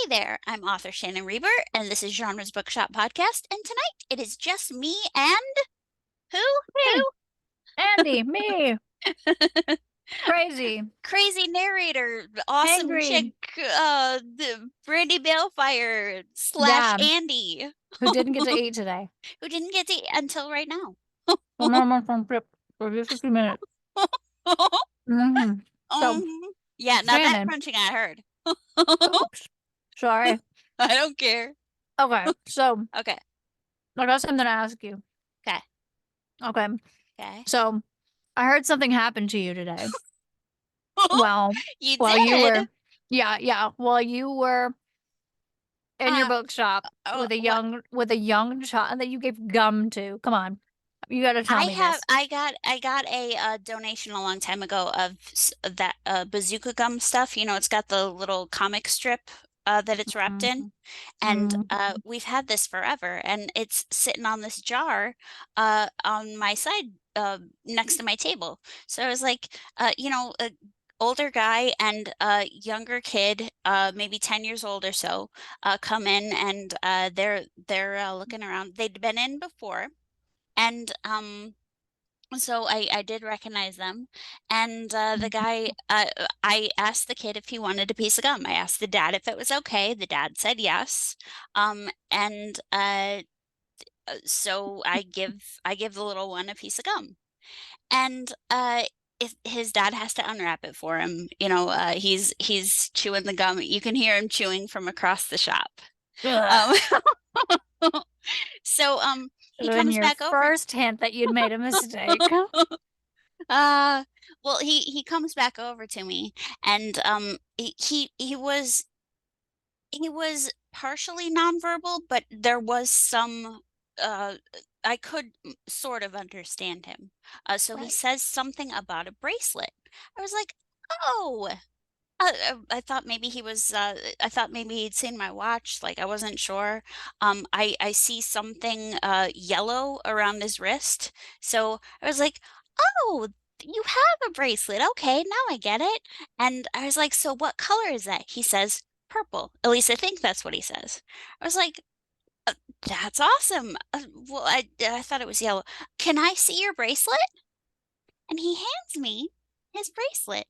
Hey there, I'm author Shannon Reber, and this is Genre's Bookshop Podcast. And tonight it is just me and who? Me, Andy, me, Who? crazy, Crazy narrator, awesome chick, angry, the Brandy Balefire slash yeah, Andy, who didn't get to eat today. who didn't get to eat until right now. I'm almost on trip for just a few minutes. hmm So, Yeah, now that Shannon, crunching I heard. oops, sorry. I don't care. Okay, so Okay, I got something to ask you. okay, Okay, okay. so I heard something happened to you today. Well, You while you did? were, yeah, while you were in your Uh, bookshop what? with a young child that you gave gum to. Come on, you got to tell me this. I got a donation a long time ago of that bazooka gum stuff. You know, it's got the little comic strip that it's wrapped in, Mhm. and Mhm. we've had this forever, and it's sitting on this jar on my side next to my table. So I was like, a older guy and a younger kid, maybe 10 years old or so, come in and they're looking around. They'd been in before. And so I did recognize them, and the guy I asked the kid if he wanted a piece of gum. I asked the dad if it was okay. The dad said yes. And so I give the little one a piece of gum, and if his dad has to unwrap it for him. You know, he's chewing the gum. You can hear him chewing from across the shop. Um, Ugh. so Should he have been comes your back over. first hint that you'd made a mistake. Uh, well, he comes back over to me, and he was partially nonverbal, but there was some uh I could sort of understand him. So he Right. says something about a bracelet. I was like, "Oh." I thought maybe I thought maybe he'd seen my watch, like I wasn't sure. I see something yellow around his wrist. So I was like, "Oh, you have a bracelet. Okay, now I get it." And I was like, "So what color is that?" He says, "Purple." At least I think that's what he says. I was like, "That's awesome." Well, I thought it was yellow. "Can I see your bracelet?" And he hands me his bracelet,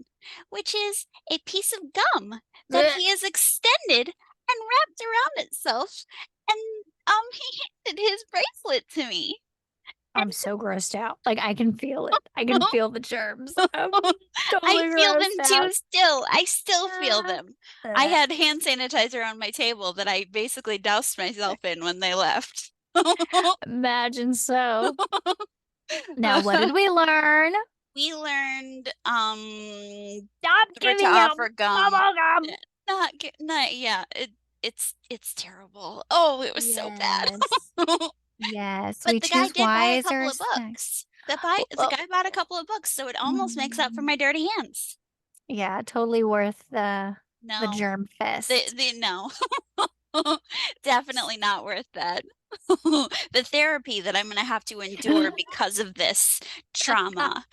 which is a piece of gum that Blech. he has extended and wrapped around itself. And he handed his bracelet to me. I'm so grossed out. Like I can feel it. I can feel the germs. I'm I totally feel them grossed too out. still. I still feel Ah. them. I Ugh. had hand sanitizer on my table that I basically doused myself in when they left. Imagine so. Now, what did we learn? We learned Stop never to giving out offer gum. bubble gum. Not yeah, it's terrible. Oh, it was so bad. Yes. Yes, But we the guy choose did buy a couple wiser of snacks. books. The Oh, guy bought a couple of books, so it almost makes up for mm. my dirty hands. Yeah, totally worth the No. germ fest. The no. Definitely not worth that. The therapy that I'm gonna have to endure because of this trauma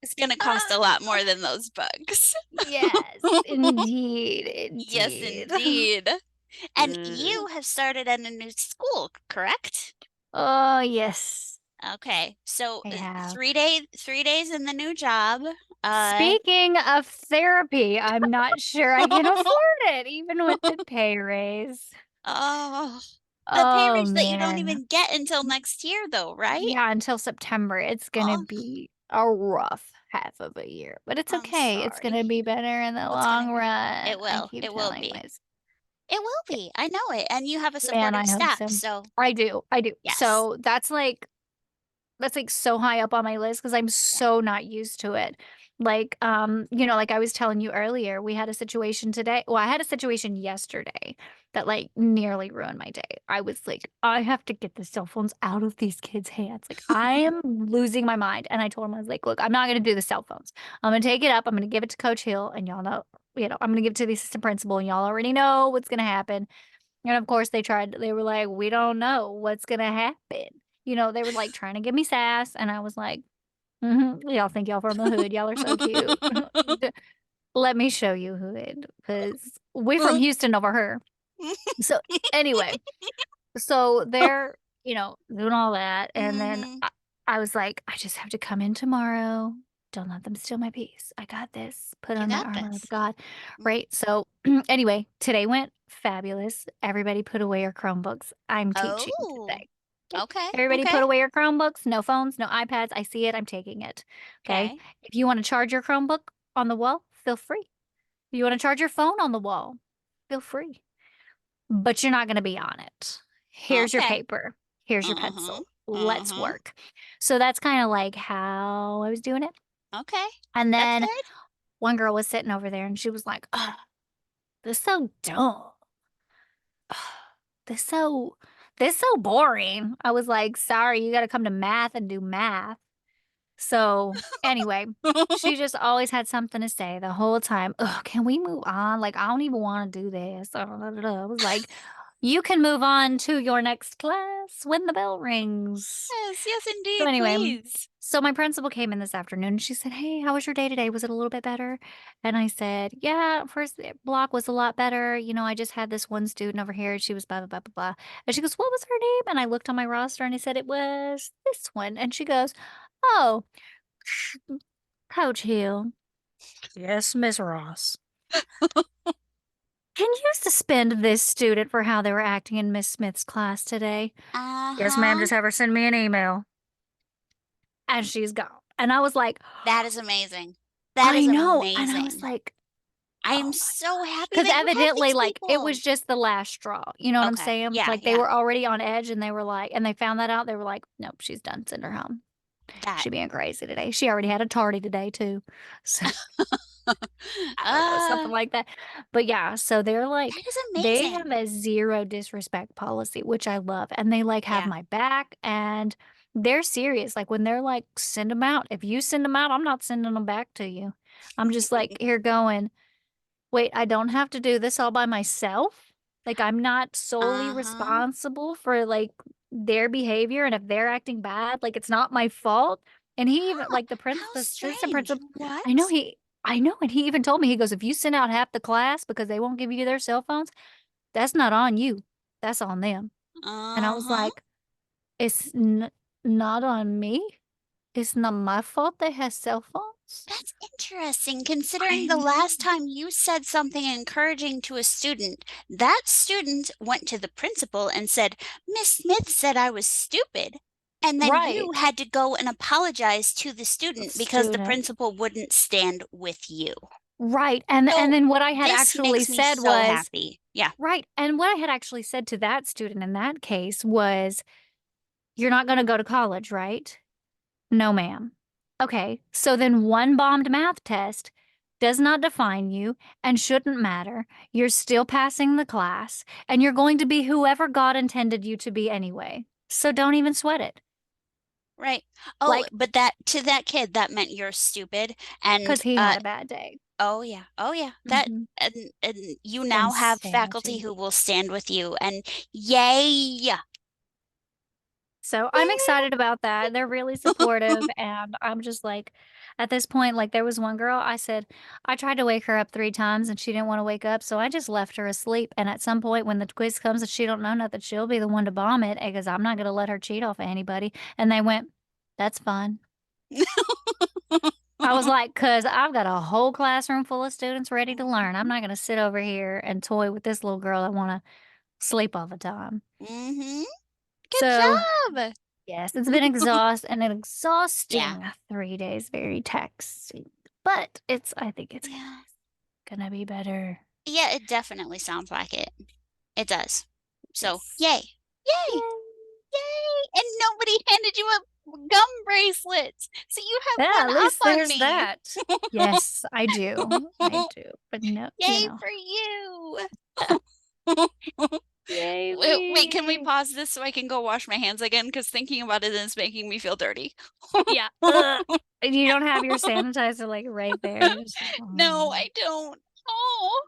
is gonna cost a lot more than those books. Yes, indeed, Yes, indeed. indeed. And Mm. you have started at a new school, correct? Oh, yes, Okay, so I have. 3 days in the new job. Uh, Speaking of therapy, I'm not sure I can afford it, even with the pay raise. oh, the pay Oh, raise that you don't man. even get until next year, though, right? Yeah, until September. It's gonna Oh, be a rough half of a year, but it's I'm okay. It's gonna sorry. be better in the Well, it's gonna long be. run. It I will. keep It will telling be. myself. It will Yeah, be. I know it. And you have a man, supportive I hope staff, so. so I do. I do. yes. So that's like so high up on my list because I'm Yeah. so not used to it. Like I was telling you earlier, we had a situation today. Well, I had a situation yesterday that like nearly ruined my day. I was like, I have to get the cell phones out of these kids' hands. Like I am losing my mind. And I told him, I was like, look, I'm not gonna do the cell phones. I'm gonna take it up, I'm gonna give it to Coach Hill, and y'all know, I'm gonna give it to the assistant principal, and y'all already know what's gonna happen. And of course, they were like, "We don't know what's gonna happen." They were like trying to give me sass, and I was like, y'all think y'all from the hood. Y'all are so cute. Let me show you hood, because we from Houston over here." So anyway, so they're, doing all that. And then Mhm. I was like, I just have to come in tomorrow. Don't let them steal my peace. I got this. Put You on my got armor of this. God. Mm. Right. So anyway, today went fabulous. Everybody put away your Chromebooks. I'm teaching Oh. today. Yep. Okay, Everybody okay, put away your Chromebooks. No phones, no iPads. I see it. I'm taking it. Okay. okay. If you want to charge your Chromebook on the wall, feel free. If you want to charge your phone on the wall, feel free, but you're not going to be on it. Here's your Okay. paper. Here's your Mhm. pencil. Let's Mhm. work. So that's kind of like how I was doing it. Okay. And That's then good. one girl was sitting over there and she was like, oh, this is so dumb. This so this so boring. I was like, sorry, you got to come to math and do math. So anyway, she just always had something to say the whole time. Ugh, can we move on? Like, I don't even want to do this. I was like, you can move on to your next class when the bell rings. Yes, yes, So indeed, anyway, please. so my principal came in this afternoon and she said, hey, how was your day today? Was it a little bit better? And I said, yeah, first block was a lot better. I just had this one student over here. She was blah, blah, blah, blah, blah. And she goes, what was her name? And I looked on my roster and I said, it was this one. And she goes, oh, Coach Hill. Yes, Miss Ross. Can you suspend this student for how they were acting in Miss Smith's class today? Yes, ma'am. Uh-huh. Just have her send me an email. And she's gone. And I was like, That is amazing. That I is know. And I was amazing. like, I am oh my so gosh. happy Because that you have evidently, these like, it people. was just the last straw. You know what I'm Okay. saying? Yeah, Like, they yeah. were already on edge and they were like, and they found that out. They were like, nope, she's done. Send her home. That. She being crazy today. She already had a tardy today, too. So I don't know, uh, something like that. But yeah, so they're like, that is they have amazing. a zero disrespect policy, which I love. And they like have Yeah. my back and they're serious. Like when they're like, send them out. If you send them out, I'm not sending them back to you. I'm just like, here going, wait, I don't have to do this all by myself. Like I'm not solely Uh-huh. responsible for like their behavior. And if they're acting bad, like it's not my fault. And he even Huh. like How the assistant strange. principal, I know What? he I know, and he even told me, he goes, if you send out half the class because they won't give you their cell phones, that's not on you. That's on them. And I was Uh-huh. like, it's not on me. It's not my fault they have cell phones. That's interesting I considering the know. last time you said something encouraging to a student, that student went to the principal and said, Miss Smith said I was stupid. And then you Right. had to go and apologize to the student because the Student. principal wouldn't stand with you. Right. And So then what I had this actually makes me said so was, happy. Yeah. right. And what I had actually said to that student in that case was, you're not going to go to college, right? No, ma'am. Okay, so then one bombed math test does not define you and shouldn't matter. You're still passing the class, and you're going to be whoever God intended you to be anyway. So don't even sweat it. Right. Oh, Like, but that to that kid, that meant you're stupid. And because he had a bad day. oh yeah. Oh yeah. That Hmm. and you now have faculty Insanity. who will stand with you and yay. So I'm Yay. excited about that. They're really supportive. And I'm just like, at this point, like there was one girl, I said, I tried to wake her up 3 times and she didn't want to wake up. So I just left her asleep. And at some point when the quiz comes and she don't know nothing, she'll be the one to bomb it because I'm not going to let her cheat off of anybody. And they went, that's fine. I was like, cause I've got a whole classroom full of students ready to learn. I'm not going to sit over here and toy with this little girl that want to sleep all the time. Mm-hmm. Good So job. yes, it's been an Yeah. exhausting 3 days, very taxing. But I think it's Yeah. gonna be better. Yeah, it definitely sounds like it. It does. So, Yes. yay. Yay. Yay. Yay. And nobody handed you a gum bracelet. So you have Yeah, one at up least on there's me. that. Yes, I do. I do. But no, Yay for you. Yay Wait, can we me. pause this so I can go wash my hands again? Because thinking about it is making me feel dirty. Yeah. Ugh. And you don't have your sanitizer like right there. Just like, No, oh. I don't. Oh,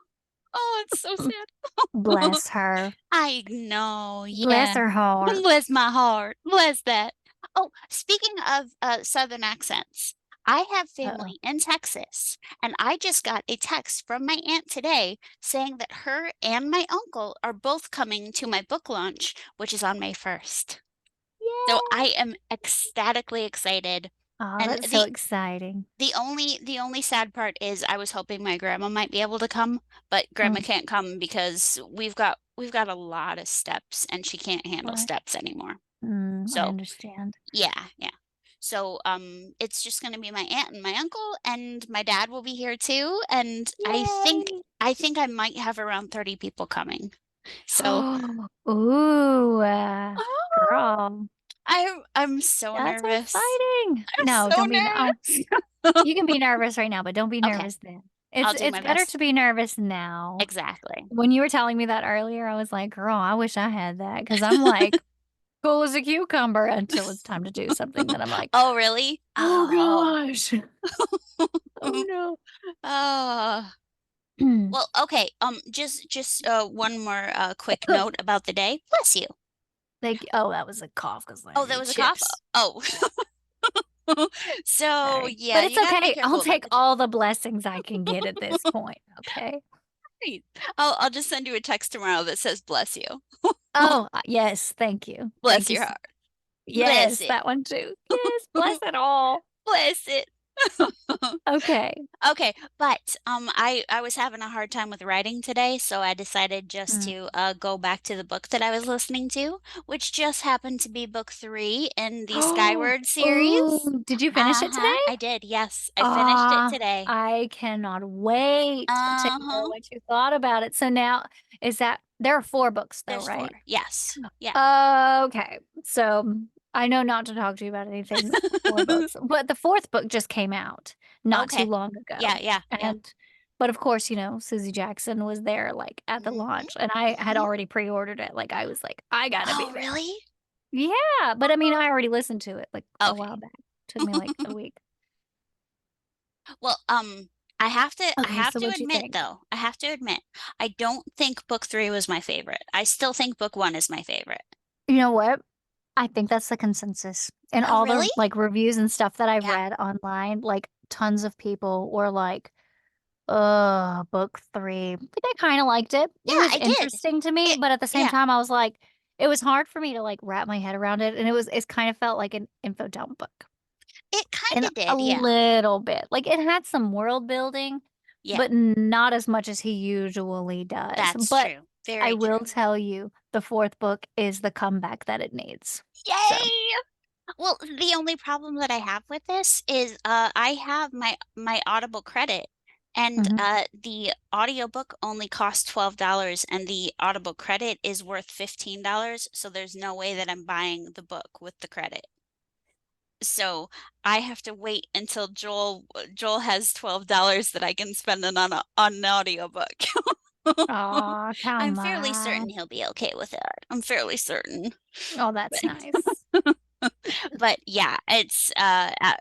oh, it's so sad. Bless her. I know, Bless yeah. her heart. Bless my heart. Bless that. Oh, speaking of Southern accents, I have Uh-oh. family in Texas, and I just got a text from my aunt today saying that her and my uncle are both coming to my book launch, which is on May 1st. So I Yay! am ecstatically excited. Oh, And that's so exciting. the only sad part is I was hoping my grandma might be able to come, but grandma Mm, can't come because we've got a lot of steps and she can't handle right. steps anymore. I So, understand. yeah, yeah. So, it's just gonna be my aunt and my uncle, and my dad will be here too, and I think Yay! I think I might have around 30 people coming. So, Ooh, oh, girl, I'm so that's nervous. exciting. I'm No, so don't be no. nervous. You can be nervous right now, but don't be Okay, nervous then. I'll do It's my better to best. be nervous now. Exactly. When you were telling me that earlier, I was like, "Girl, I wish I had that because 'cause I'm, like, cool as a cucumber until it's time to do something that I'm like, Oh, really? "Oh Oh. gosh. Oh, no." Oh. Well, okay, just, one more, quick note about the day. Bless you. Oh, that was a cough because I Oh, that ate was a cough? chips. Oh. So, Sorry. yeah, But it's you gotta be okay. I'll careful about take the chips. all the blessings I can get at this point, okay? Right. I'll just send you a text tomorrow that says, "Bless you." Oh, yes, thank you. Bless Thank you your s heart. Bless yes, it. that one too. Yes, bless it all. Bless it. Okay. Okay, but, I was having a hard time with writing today, so I decided just Mm. to, go back to the book that I was listening to, which just happened to be book 3 in the Skyward series. Oh, did you finish it Uh-huh, today? I did, yes, I finished it Ah, today. I cannot wait to hear Uh-huh. what you thought about it. So now is that there are 4 books though, There's 4, right? yes. Yeah. Okay. So, I know not to talk to you about anything 4 books, but the 4th book just came out not too Okay. long Yeah, ago, yeah, yeah. and but of course, Susie Jackson was there, like, at the Mhm, launch, and I had mhm. already pre-ordered it, like, I was like, "I gotta be Oh, there." really? Yeah, but I mean, I already listened to it, like, a Okay. while back. Took me, like, a week. Well, I Okay, have so to what'd you admit, think? though, I have to admit, I don't think book 3 was my favorite. I still think book 1 is my favorite. You know what? I think that's the consensus. In Oh, all really? the, like, reviews and stuff that I've Yeah. read online, like, tons of people were like, book 3. Like, I kinda liked it. It Yeah, was I did. interesting to me, It but at the same yeah, time, I was like it was hard for me to, like, wrap my head around it, and it's kind of felt like an info dump book. it And kinda a did, yeah. little bit. Like, it had some world building, Yeah, but not as much as he usually does. that's But true. I Very will true. tell you, the 4th book is the comeback that it needs. So Yay! Well, the only problem that I have with this is, I have my Audible credit, and, mhm. the audiobook only costs $12, and the Audible credit is worth $15, so there's no way that I'm buying the book with the credit. So, I have to wait until Joel has $12 that I can spend on an audiobook. Aw, I'm come fairly certain on. he'll be okay with it. I'm fairly certain. Oh, that's nice. But yeah, it's I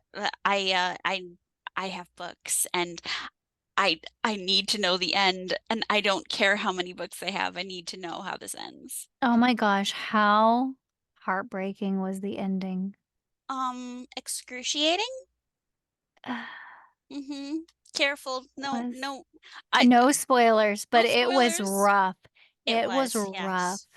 have books and I need to know the end and I don't care how many books I have. I need to know how this ends. Oh my gosh, how heartbreaking was the ending? Excruciating? Mhm. Careful. No, Was no. I no spoilers, but no it was spoilers. rough. It It was was, rough. yes.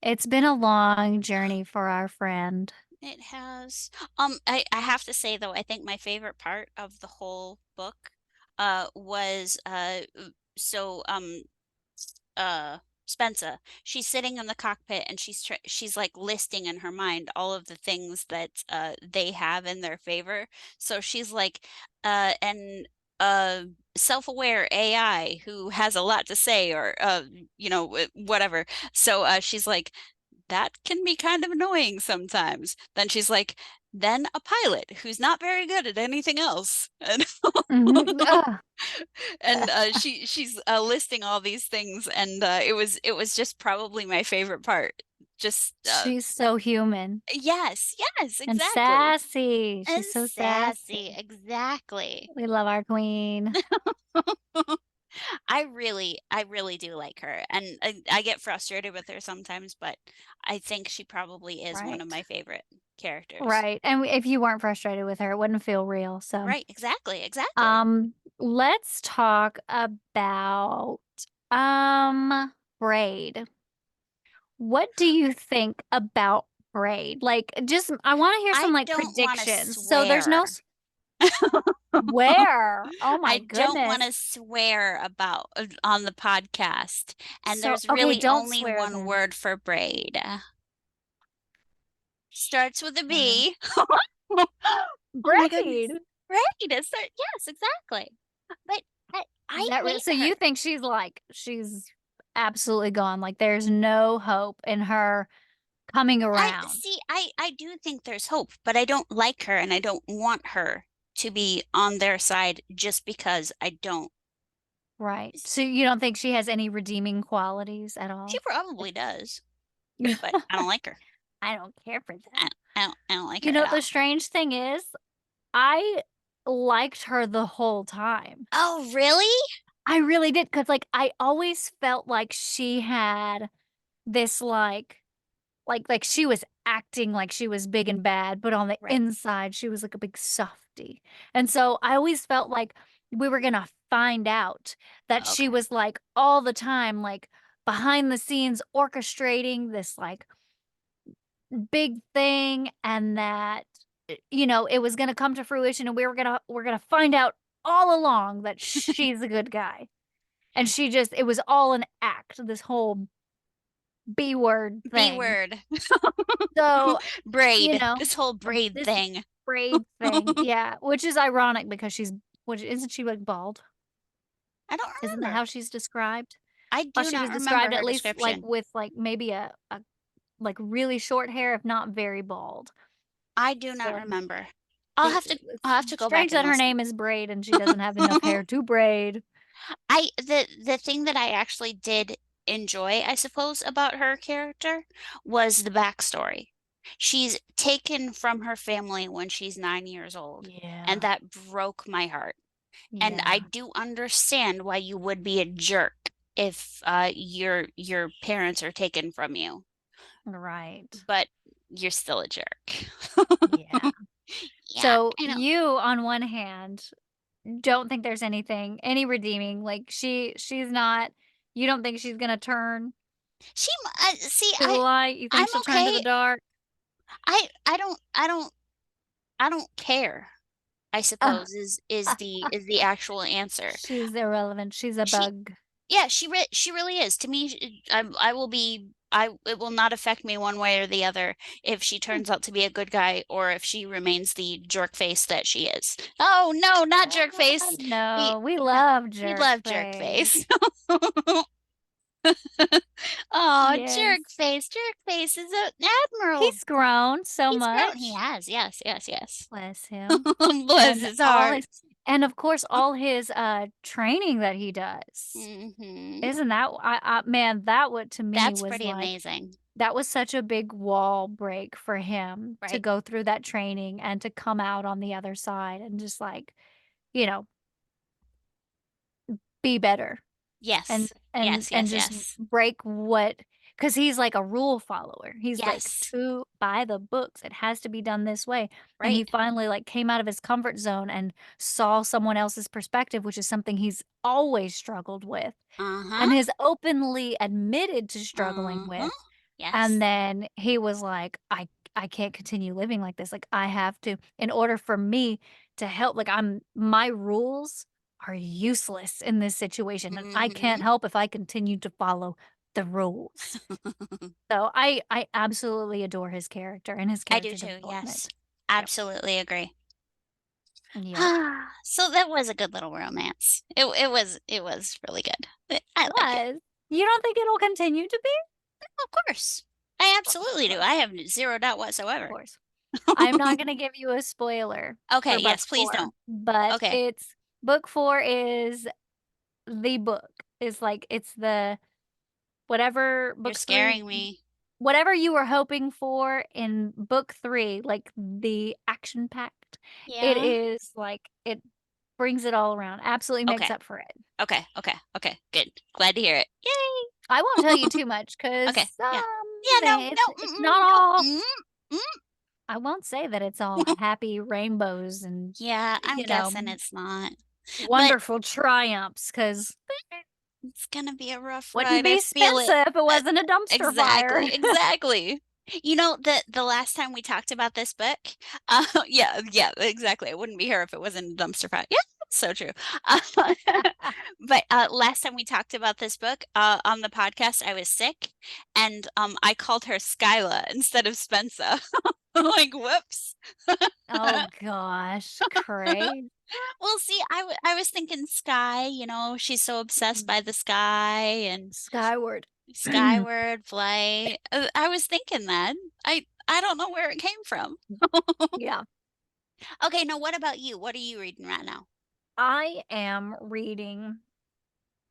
It's been a long journey for our friend. It has. I have to say though, I think my favorite part of the whole book, was so Spencer. She's sitting in the cockpit and she's like listing in her mind all of the things that they have in their favor. So she's like an uh self-aware AI who has a lot to say or whatever. So she's like that can be kind of annoying sometimes. Then she's like, then a pilot who's not very good at anything else. And Mhm. and she's listing all these things and it was just probably my favorite part. Just She's so human yes, yes, and exactly. sassy. And She's so sassy, sassy. exactly. We love our queen. I really do like her, and I get frustrated with her sometimes, but I think she probably is one of Right. my favorite characters. Right, and if you weren't frustrated with her, it wouldn't feel real, so, Right, exactly, exactly. let's talk about, um, Braid. What do you think about Braid? Like, just I wanna hear some, I like, don't wanna predictions. So there's no swear. s where? Oh my I don't goodness. wanna swear about on the podcast, and So there's okay, really don't only swear one then. word for braid. Starts with a Uh, B. Oh my goodness. Braid? Right, yes, exactly. But Is I that real? So hate her. you think she's, like she's absolutely gone, like, there's no hope in her coming I around. see, I do think there's hope, but I don't like her, and I don't want her to be on their side just because I don't. Right. So you don't think she has any redeeming qualities at She all? probably does, but I don't like her. I don't care for that. I don't like You her at know, the all. strange thing is, I liked her the whole time. Oh, really? I really did, cause like, I always felt like she had this, like she was acting like she was big and bad, but on the Right. inside, she was like a big softy. And so I always felt like we were gonna find out that she Okay. was, like, all the time, like, behind the scenes orchestrating this, like, big thing and that, it was gonna come to fruition and we're gonna find out all along that she's a good guy. And she just it was all an act, this whole B word B thing. word. So, you Braid. know, This whole braid this thing. braid thing, yeah, which is ironic because isn't she, like, bald? I don't Isn't that remember. how she's described? I Well, do she was not remember described at her least, like, description. with, like, maybe like, really short hair, if not very bald. I do not So, remember. it's I'll have to go back strange and that her listen. name is Braid and she doesn't have enough hair to braid. The thing that I actually did enjoy, I suppose, about her character was the backstory. She's taken from her family when she's 9 years old, and Yeah, that broke my heart. And I yeah, do understand why you would be a jerk if, your parents are taken from you, right. but you're still a jerk. Yeah. Yeah, So, I know. you, on one hand, don't think there's any redeeming, like, she's not you don't think she's gonna turn See, to the light? You think I'm she'll turn to the okay. dark? I don't care, I Ugh. suppose, is the actual answer. She's irrelevant, she's a She bug. Yeah, she really is. To me, I will be I it will not affect me one way or the other if she Hmm. turns out to be a good guy or if she remains the jerk face that she is. Oh, no, not jerk face. We No, we no, love we jerk love jerk face. face. Oh, Yes. jerk face is a admiral. He's grown so He's grown. He much. has, yes, yes, yes. Bless him. Bless And his all heart. his and of course, all his, training that he does. Mhm. Isn't that man, that what to me That's was pretty like amazing, that was such a big wall break for him to right? go through that training and to come out on the other side and just, like, you know, be better and Yes. and Yes, and yes, just yes. break because he's like a rule follower. He's like, Yes. "To by the books, it has to be done this way." And he Right. finally, like, came out of his comfort zone and saw someone else's perspective, which is something he's always struggled with Uh-huh. and has openly admitted to struggling Uh-huh. with. And Yes. then he was like, I can't continue living like this, like, I have to in order for me to help, like, my rules are useless in this situation, and I Mhm. can't help if I continue to follow the rules." So, I absolutely adore his character and his I do character too, yes. development. Yep. Absolutely agree. Yep. So that was a good little romance. It was really good. I like it. Was. You don't think it'll continue to be? Of course. I Of absolutely do. I course, have 0 doubt of whatsoever. course. I'm not gonna give you a spoiler Okay, for book yes, please 4, don't. but Okay. book 4 is the book. It's like it's the whatever You're book 3 scaring me. whatever you were hoping for in book 3, like the action packed, it Yeah? is like it brings it all around, absolutely makes Okay. up for it. Okay. Okay. Okay. Good. Glad to hear it. I won't tell you Yay. too much Okay. 'cause, Yeah. Yeah. No. they No. it's not No. all Mm. I won't say that it's all happy rainbows and, Yeah. I'm you know, guessing it's not. But wonderful triumphs. Cause it's gonna be a rough wouldn't ride. I be feel it. Spencer if it Uh, wasn't a dumpster fire. exactly. Exactly. You know, the last time we talked about this book, yeah, yeah, exactly. It wouldn't be her if it wasn't a dumpster fire. Yeah, so true. Uh, but last time we talked about this book on the podcast, I was sick, and I called her Skyla instead of Spencer. Like, whoops. Oh gosh, cray. Well, see, I was thinking sky, she's so obsessed by the sky and Skyward. skyward flight. I was thinking that. I don't know where it came from. Yeah. Okay, now what about you? What are you reading right now? I am reading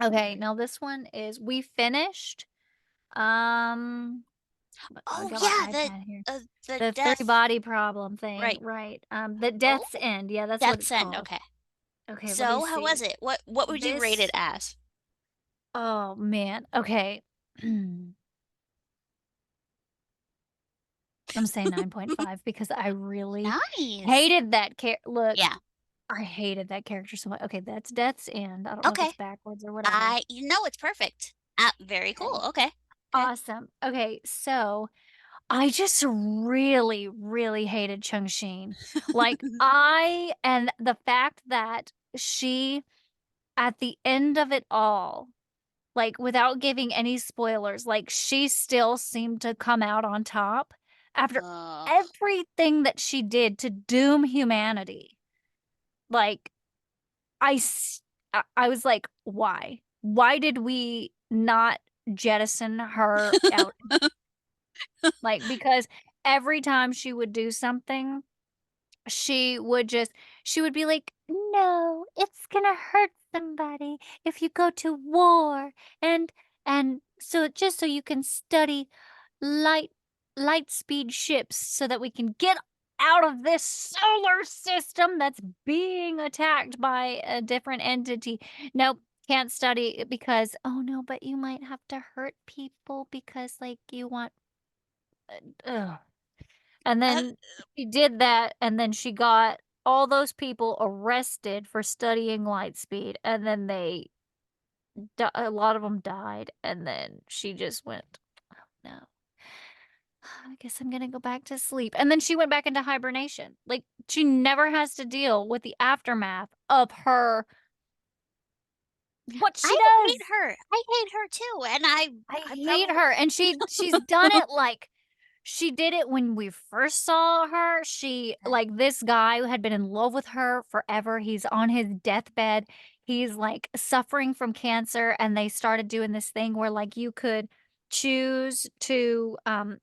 okay, now this one is we finished, um, I Oh got my yeah, iPad here. the The 3 death. body problem thing, Right. right, The Oh, Death's End, yeah, that's what it's Death's End. called. Okay. Okay, let me So, how see. was it? What would you rate it This as? oh, man, okay. I'm saying 9.5 because I really Nice. hated that look, Yeah. I hated that character so much. Okay, that's Death's End. I don't know if Okay. it's backwards or whatever. It's perfect. Very cool. Okay. Okay. Okay. Awesome. Okay, so I just really, really hated Changxin. Like, and the fact that she, at the end of it all, like, without giving any spoilers, like, she still seemed to come out on top after Ugh. everything that she did to doom humanity. Like, I was like, "Why? Why did we not jettison her out?" Like, because every time she would do something, she would just she would be like, "No, it's gonna hurt somebody if you go to war, and so just so you can study light light speed ships so that we can get out of this solar system that's being attacked by a different entity. Nope, can't study it because, "Oh, no, but you might have to hurt people because, like, you want" ugh. And Uh, then she did that, and then she got all those people arrested for studying light speed, and then a lot of them died, and then she just went, "Oh, no. I guess I'm gonna go back to sleep." And then she went back into hibernation. Like, she never has to deal with the aftermath of her what she I hate does. her. I hate her too, and I I I hate probably her, and she's done it, like she did it when we first saw her, like, this guy had been in love with her forever, he's on his deathbed, he's, like, suffering from cancer, and they started doing this thing where, like, you could choose to,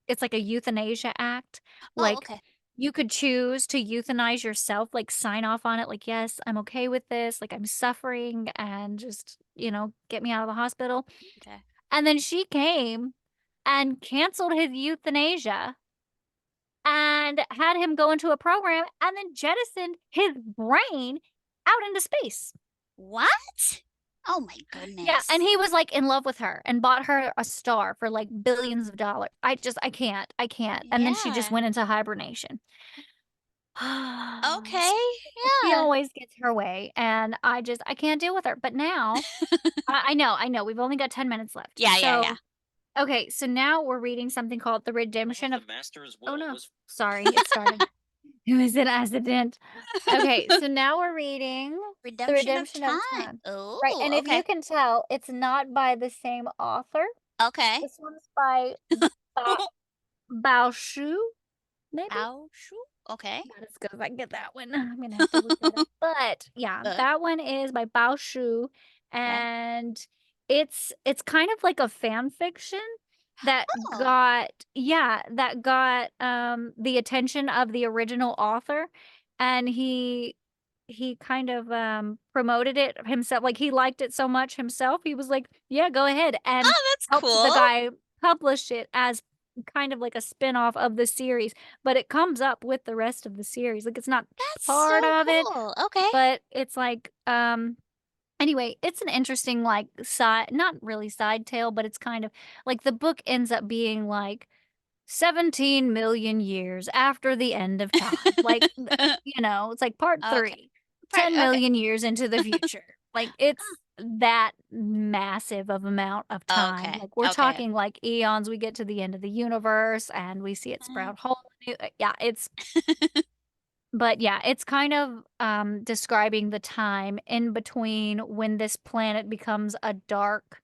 it's like a euthanasia act, Oh, like, okay. you could choose to euthanize yourself, like, sign off on it, like, "Yes, I'm okay with this, like, I'm suffering, and just, get me out of the hospital." Okay. And then she came and canceled his euthanasia and had him go into a program and then jettisoned his brain out into space. What? Oh my Yeah, and goodness. he was, like, in love with her and bought her a star for, like, billions of dollars. I can't, and then she just Yeah. went into hibernation. Okay. She Yeah. always gets her way, and I can't deal with her, but now I know, we've only got 10 minutes left. Yeah, yeah, yeah. So okay, so now we're reading something called The One of Redemption the of master's oh, will no. was Sorry, it started. It was an accident. Okay, so now we're reading The Redemption of Redemption of Time. Time. Right, and Oh, if you okay. can tell, it's not by the same author. Okay. This one's by Ba Bao Shu, maybe? Ow, shoo. Okay. Not as good as I can get that one. I'm gonna have to look that up. But, yeah, Uh, that one is by Bao Shu, okay. and it's kind of like a fan fiction that Oh, the attention of the original author, and he kind of, promoted it himself, like, he liked it so much himself, he was like, "Yeah, go ahead," and oh, that's helped the cool. guy publish it as kind of like a spin-off of the series, but it comes up with the rest of the series. Like, it's not That's part so of it, cool. Okay. but it's like, anyway, it's an interesting, like, side not really side tale, but it's kind of like, the book ends up being, like, 17,000,000 years after the end of time. Like, it's like part Okay. 3, Part ten okay. million years into the future. Like, it's that massive of amount of time. Okay. Like, we're Okay. talking, like, eons. We get to the end of the universe, and we see it Okay. sprout whole new yeah, it's but, yeah, it's kind of, describing the time in between when this planet becomes a dark,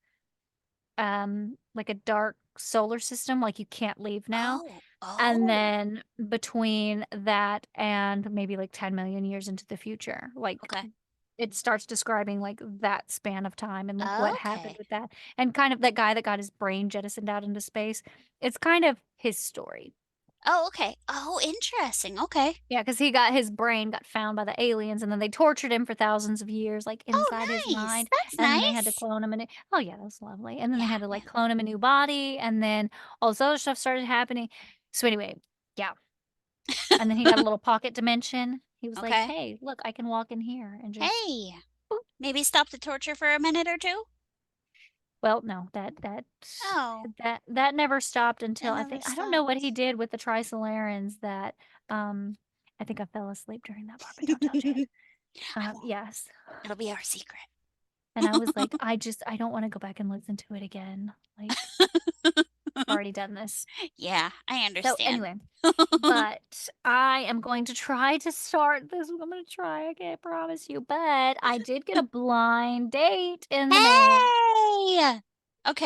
like a dark solar system, like, you can't leave now, Oh. and Oh. then between that and maybe, like, 10,000,000 years into the future, like, Okay. it starts describing, like, that span of time and, like, what happened Okay. with that, and kind of that guy that got his brain jettisoned out into space, it's kind of his story. Oh, okay. Oh, interesting. Okay. Yeah, because he got his brain got found by the aliens, and then they tortured him for thousands of years, like, Oh, inside his nice. mind, That's and then they had to nice. clone him and oh, yeah, that's lovely, and then they Yeah, had to, yeah. like, clone him a new body, and then all this other stuff started happening. So, anyway, yeah, and then he got a little pocket dimension. He was like, Okay. "Hey, look, I can walk in here and just" Hey, boop. maybe stop the torture for a minute or two? Well, no, Oh, that never stopped it until I never think I don't know what he stopped. did with the Trisolarans that, I think I fell asleep during that part, but don't tell Jan. Well, Yes. it'll be our secret. And I was like, I don't wanna go back and listen to it again. Like, I've already done this. Yeah, I So, understand. anyway, but I am going to try to start this I'm gonna try, I can't promise you, but I did get a blind date in the mail, Hey!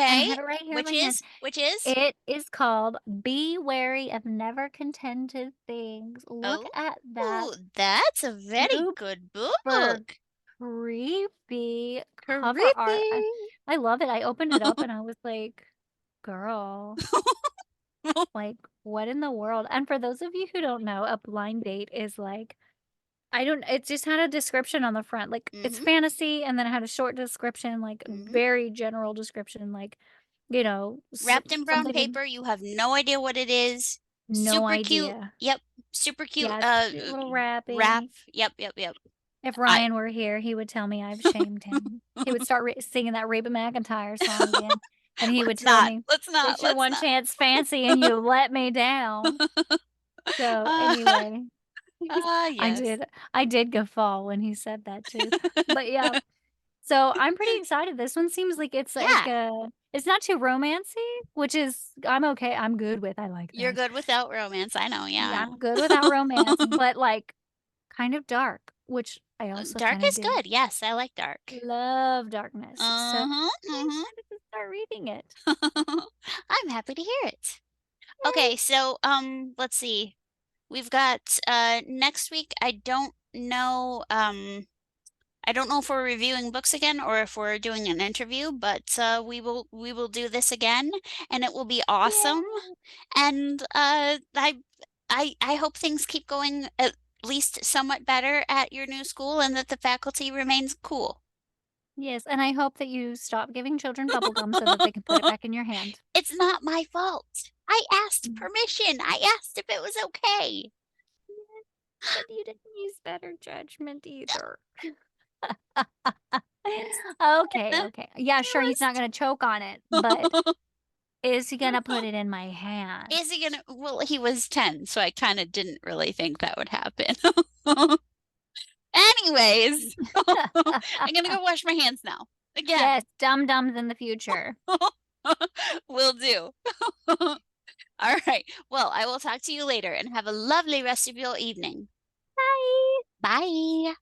and I Okay. have it right here in Which my hand. is? Which is? It is called Be Wary of Never Contented Things. Look Oh, at that that's a very good super book. creepy cover art. Creepy. I love it. I opened it up and I was like, "Girl." Like, what in the world? And for those of you who don't know, a blind date is like I don't it just had a description on the front, like, it's Mhm. fantasy, and then it had a short description, like, a Mhm. very general description, like, Wrapped in brown something paper, you have no idea what it is. no Super cute. idea. Yep. Super cute, Yeah, it's cute little wrap. wrapping. Yep, yep, yep. If I Ryan were here, he would tell me I've shamed him. He would start singing that Reba McEntire song again, and he would Let's tell not. me, Let's not. "It's your Let's one not. chance fancy, and you let me down." So, Ah, anyway, I yes. did I did guffaw when he said that too. But, yeah, so I'm pretty excited. This one seems like Yeah, it's not too romancy, which is I'm okay, I'm good with I like you're that. good without romance, I know, Yeah, yeah. I'm good without romance, but, like, kind of dark, which I also Dark kinda is dig. good, yes, I like dark. Love darkness, so Uh-huh, I'm mhm. excited to start reading it. I'm happy to hear it. Yay! Okay, so, let's see. We've got, next week, I don't know if we're reviewing books again or if we're doing an interview, but, we will do this again, and it will be awesome, Yay! and, I hope things keep going at least somewhat better at your new school and that the faculty remains cool. Yes, and I hope that you stop giving children bubble gum so that they can put it back in your hand. It's not my fault. I asked Mm. permission. I asked if it was okay. But you didn't use better judgment either. Okay, It okay. Yeah, sure, he's was not gonna choke on it, but is he gonna put it in my hand? Is he gonna well, he was 10, so I kinda didn't really think that would happen. Anyways, I'm gonna go wash my hands now. Again. Yes, dum-dums in the future. Will do. Alright, well, I will talk to you later, and have a lovely rest of your evening. Bye. Bye.